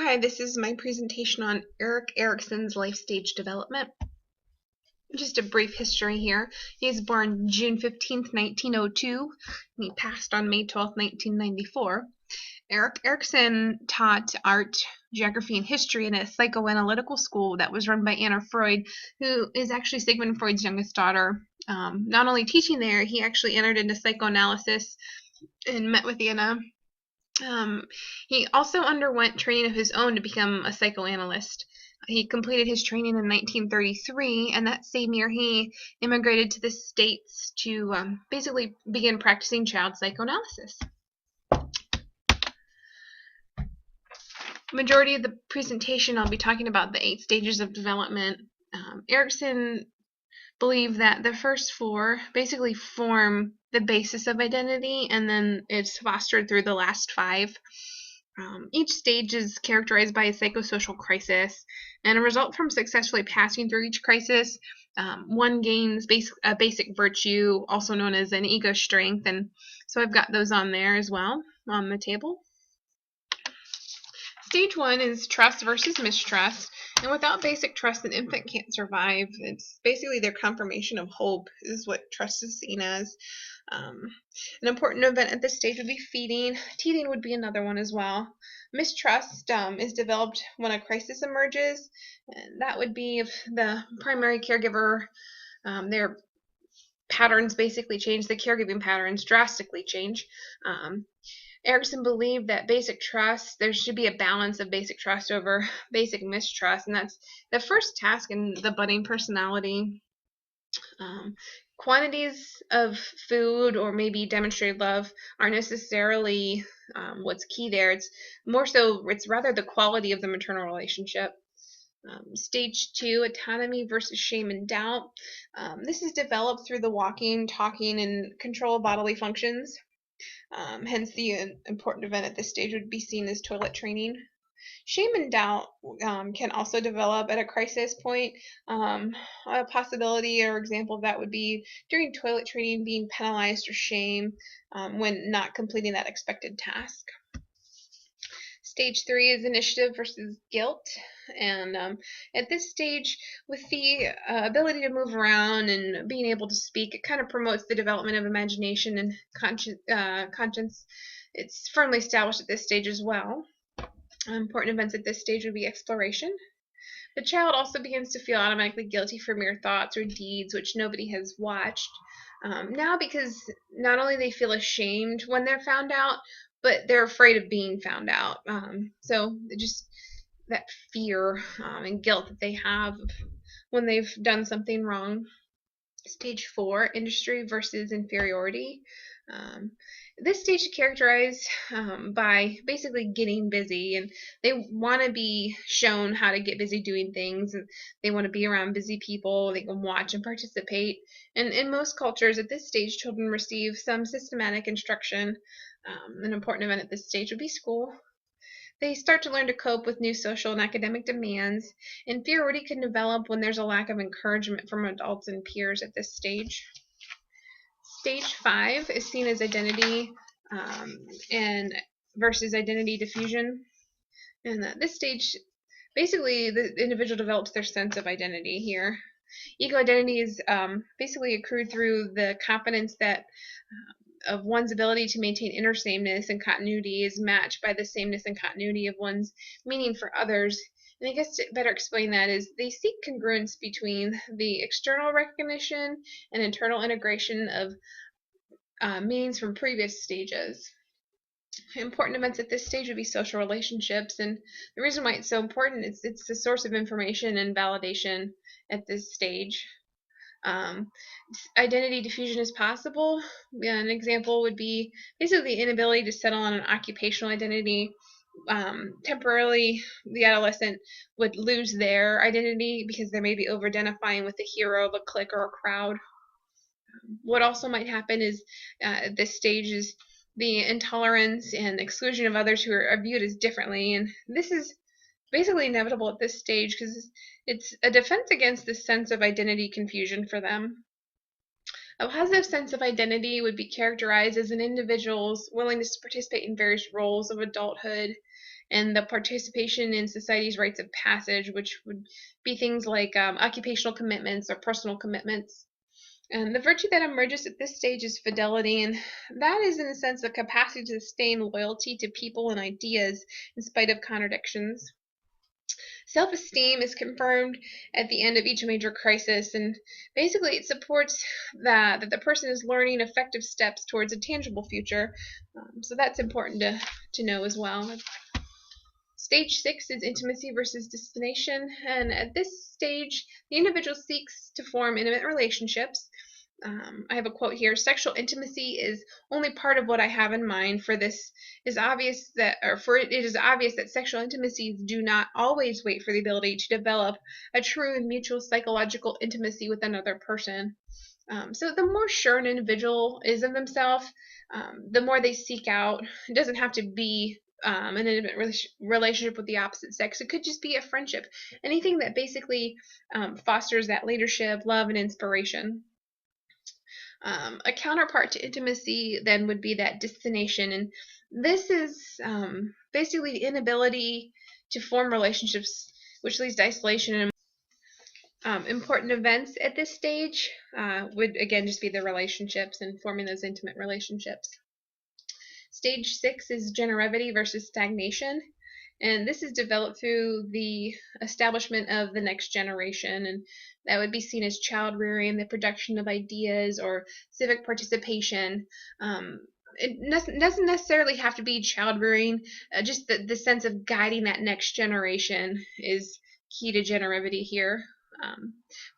Hi, this is my presentation on Erikson's life stage development. Just a brief history here. He was born June 15th, 1902, and he passed on May 12th, 1994. Erikson taught art, geography, and history in a psychoanalytical school that was run by Anna Freud, who is actually Sigmund Freud's youngest daughter. Not only teaching there, he actually entered into psychoanalysis and met with Anna. He also underwent training of his own to become a psychoanalyst. He completed his training in 1933, and that same year he immigrated to the States to basically begin practicing child psychoanalysis. Majority of the presentation I'll be talking about the 8 stages of development. Erikson believed that the first 4 basically form the basis of identity, and then it's fostered through the last 5. Each stage is characterized by a psychosocial crisis, and a result from successfully passing through each crisis, one gains a basic virtue, also known as an ego strength, and so I've got those on there as well on the table. Stage 1 is trust versus mistrust, and without basic trust, an infant can't survive. It's basically their confirmation of hope is what trust is seen as. An important event at this stage would be feeding. Teething would be another one as well. Mistrust is developed when a crisis emerges, and that would be if the primary caregiver, their patterns basically change, the caregiving patterns drastically change. Erikson believed that basic trust, there should be a balance of basic trust over basic mistrust, and that's the first task in the budding personality. Quantities of food or maybe demonstrated love aren't necessarily what's key there. It's more so, it's rather the quality of the maternal relationship. Stage 2, autonomy versus shame and doubt. This is developed through the walking, talking, and control of bodily functions. Hence, the important event at this stage would be seen as toilet training. Shame and doubt can also develop at a crisis point. A possibility or example of that would be during toilet training being penalized or shamed when not completing that expected task. Stage 3 is initiative versus guilt, and at this stage, with the ability to move around and being able to speak, it kind of promotes the development of imagination and conscience. It's firmly established at this stage as well. Important events at this stage would be exploration. The child also begins to feel automatically guilty for mere thoughts or deeds which nobody has watched. Now, because not only they feel ashamed when they're found out, but they're afraid of being found out. So just that fear and guilt that they have when they've done something wrong. Stage 4, industry versus inferiority. This stage is characterized by basically getting busy, and they want to be shown how to get busy doing things, and they want to be around busy people. They can watch and participate. And in most cultures at this stage, children receive some systematic instruction. An important event at this stage would be school. They start to learn to cope with new social and academic demands. Inferiority can develop when there's a lack of encouragement from adults and peers at this stage. Stage 5 is seen as identity and versus identity diffusion. And this stage, basically, the individual develops their sense of identity here. Ego identity is basically accrued through the confidence that of one's ability to maintain inner sameness and continuity is matched by the sameness and continuity of one's meaning for others. And I guess to better explain that is they seek congruence between the external recognition and internal integration of meanings from previous stages. Important events at this stage would be social relationships, and the reason why it's so important is it's a source of information and validation at this stage. Identity diffusion is possible. An example would be basically the inability to settle on an occupational identity. Temporarily, the adolescent would lose their identity because they may be over-identifying with the hero of a clique or a crowd. What also might happen is at this stage is the intolerance and exclusion of others who are viewed as differently, and this is basically inevitable at this stage because it's a defense against this sense of identity confusion for them. A positive sense of identity would be characterized as an individual's willingness to participate in various roles of adulthood, and the participation in society's rites of passage, which would be things like occupational commitments or personal commitments. And the virtue that emerges at this stage is fidelity, and that is, in a sense, the capacity to sustain loyalty to people and ideas in spite of contradictions. Self-esteem is confirmed at the end of each major crisis, and basically it supports that the person is learning effective steps towards a tangible future. So that's important to know as well. Stage 6 is intimacy versus destination, and at this stage, the individual seeks to form intimate relationships. I have a quote here: "Sexual intimacy is only part of what I have in mind. For this is obvious that, or for it is obvious that sexual intimacies do not always wait for the ability to develop a true and mutual psychological intimacy with another person." So the more sure an individual is of themselves, the more they seek out. It doesn't have to be an intimate relationship with the opposite sex. It could just be a friendship. Anything that basically fosters that leadership, love, and inspiration. A counterpart to intimacy then would be that destination, and this is basically the inability to form relationships, which leads to isolation. And important events at this stage would again just be the relationships and forming those intimate relationships. Stage 6 is generivity versus stagnation, and this is developed through the establishment of the next generation, and that would be seen as child rearing, the production of ideas, or civic participation. It doesn't necessarily have to be child rearing, just the sense of guiding that next generation is key to generivity here.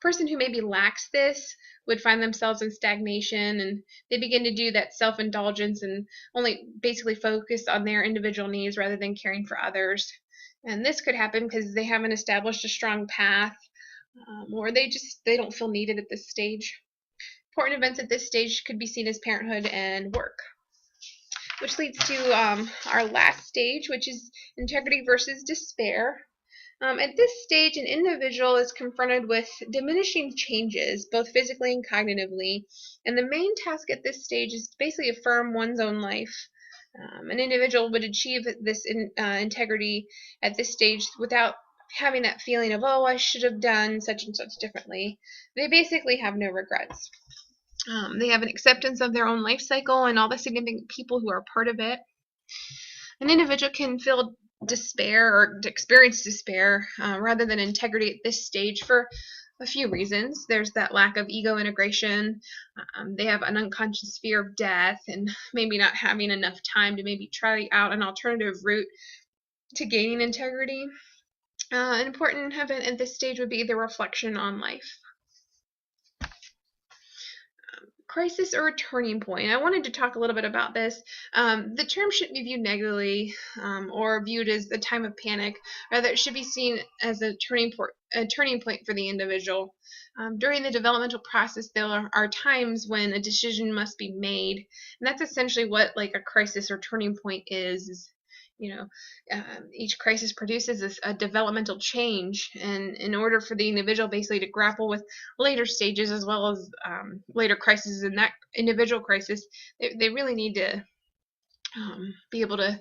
Person who maybe lacks this would find themselves in stagnation, and they begin to do that self-indulgence and only basically focus on their individual needs rather than caring for others. And this could happen because they haven't established a strong path, or they don't feel needed at this stage. Important events at this stage could be seen as parenthood and work, which leads to our last stage, which is integrity versus despair. At this stage, an individual is confronted with diminishing changes, both physically and cognitively, and the main task at this stage is to basically affirm one's own life. An individual would achieve this integrity at this stage without having that feeling of, oh, I should have done such and such differently. They basically have no regrets. They have an acceptance of their own life cycle and all the significant people who are part of it. An individual can feel despair or experience despair rather than integrity at this stage for a few reasons. There's that lack of ego integration. They have an unconscious fear of death and maybe not having enough time to maybe try out an alternative route to gaining integrity. An important event at this stage would be the reflection on life. Crisis or a turning point. I wanted to talk a little bit about this. The term shouldn't be viewed negatively or viewed as a time of panic. Rather, it should be seen as a turning point for the individual. During the developmental process, there are times when a decision must be made, and that's essentially what like a crisis or turning point is. Each crisis produces a developmental change, and in order for the individual basically to grapple with later stages as well as later crises in that individual crisis, they really need to be able to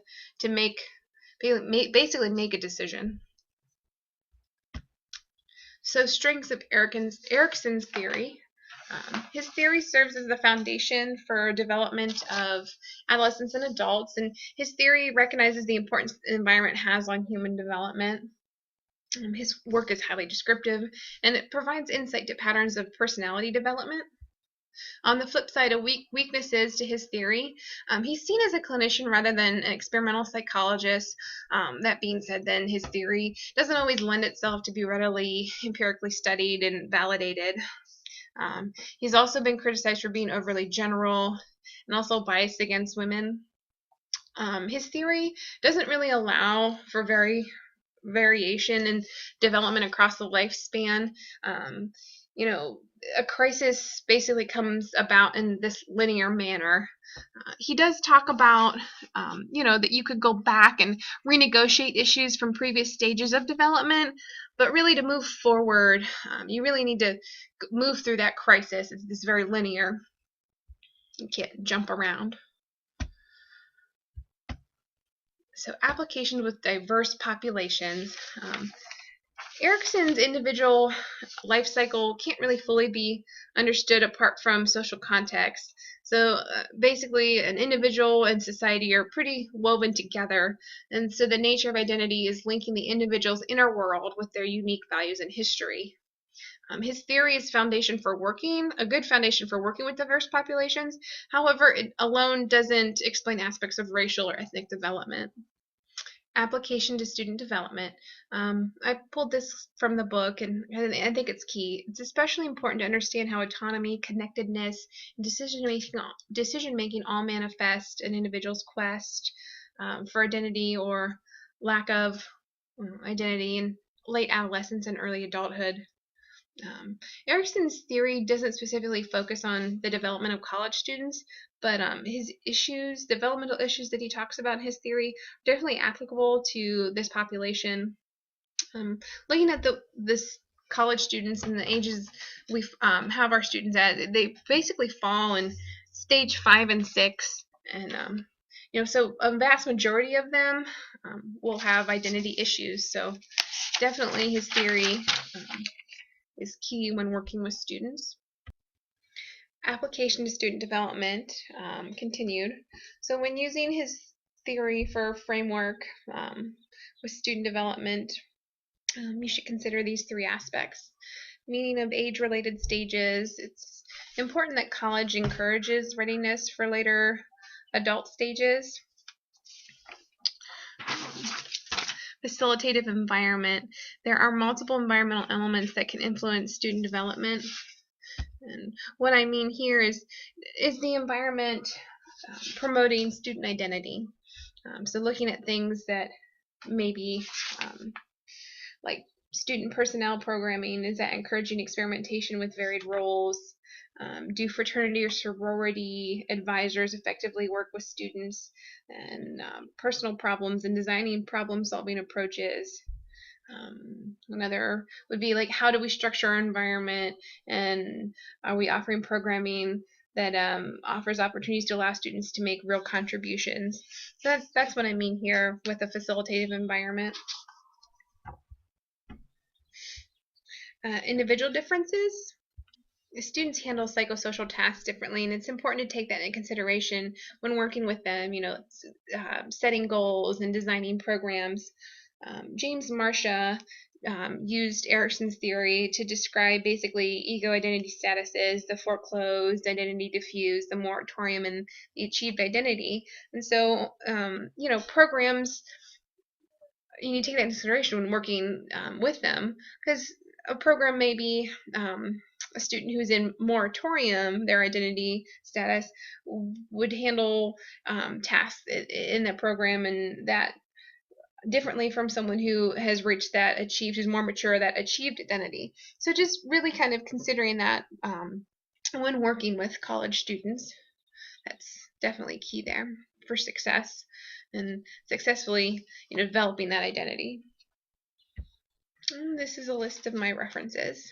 basically make a decision. So, strengths of Erikson's theory. His theory serves as the foundation for development of adolescents and adults, and his theory recognizes the importance the environment has on human development. His work is highly descriptive, and it provides insight to patterns of personality development. On the flip side of weaknesses to his theory, he's seen as a clinician rather than an experimental psychologist. That being said, then his theory doesn't always lend itself to be readily empirically studied and validated. He's also been criticized for being overly general and also biased against women. His theory doesn't really allow for variation in development across the lifespan. A crisis basically comes about in this linear manner. He does talk about, that you could go back and renegotiate issues from previous stages of development, but really to move forward, you really need to move through that crisis. It's very linear. You can't jump around. So application with diverse populations. Erikson's individual life cycle can't really fully be understood apart from social context. So basically, an individual and society are pretty woven together, and so the nature of identity is linking the individual's inner world with their unique values and history. His theory is a good foundation for working with diverse populations. However, it alone doesn't explain aspects of racial or ethnic development. Application to student development. I pulled this from the book, and I think it's key. It's especially important to understand how autonomy, connectedness, and decision making all manifest an individual's quest for identity or lack of identity in late adolescence and early adulthood. Erikson's theory doesn't specifically focus on the development of college students, but his developmental issues that he talks about in his theory, are definitely applicable to this population. Looking at this college students and the ages we have our students at, they basically fall in stage 5 and 6, and so a vast majority of them will have identity issues. So definitely his theory is key when working with students. Application to student development continued. So when using his theory for framework with student development, you should consider these 3 aspects. Meaning of age-related stages. It's important that college encourages readiness for later adult stages. Facilitative environment. There are multiple environmental elements that can influence student development. And what I mean here is the environment promoting student identity. So looking at things that maybe like student personnel programming, is that encouraging experimentation with varied roles? Do fraternity or sorority advisors effectively work with students? And personal problems and designing problem-solving approaches. Another would be like, how do we structure our environment, and are we offering programming that offers opportunities to allow students to make real contributions? So that's what I mean here with a facilitative environment. Individual differences. Students handle psychosocial tasks differently, and it's important to take that into consideration when working with them, setting goals and designing programs. James Marcia used Erikson's theory to describe basically ego identity statuses, the foreclosed, identity diffused, the moratorium, and the achieved identity. And so, programs, you need to take that into consideration when working with them, because a program may be a student who's in moratorium, their identity status would handle tasks in that program, and that differently from someone who has reached that who's more mature, that achieved identity. So just really kind of considering that when working with college students, that's definitely key there for success and successfully developing that identity. And this is a list of my references.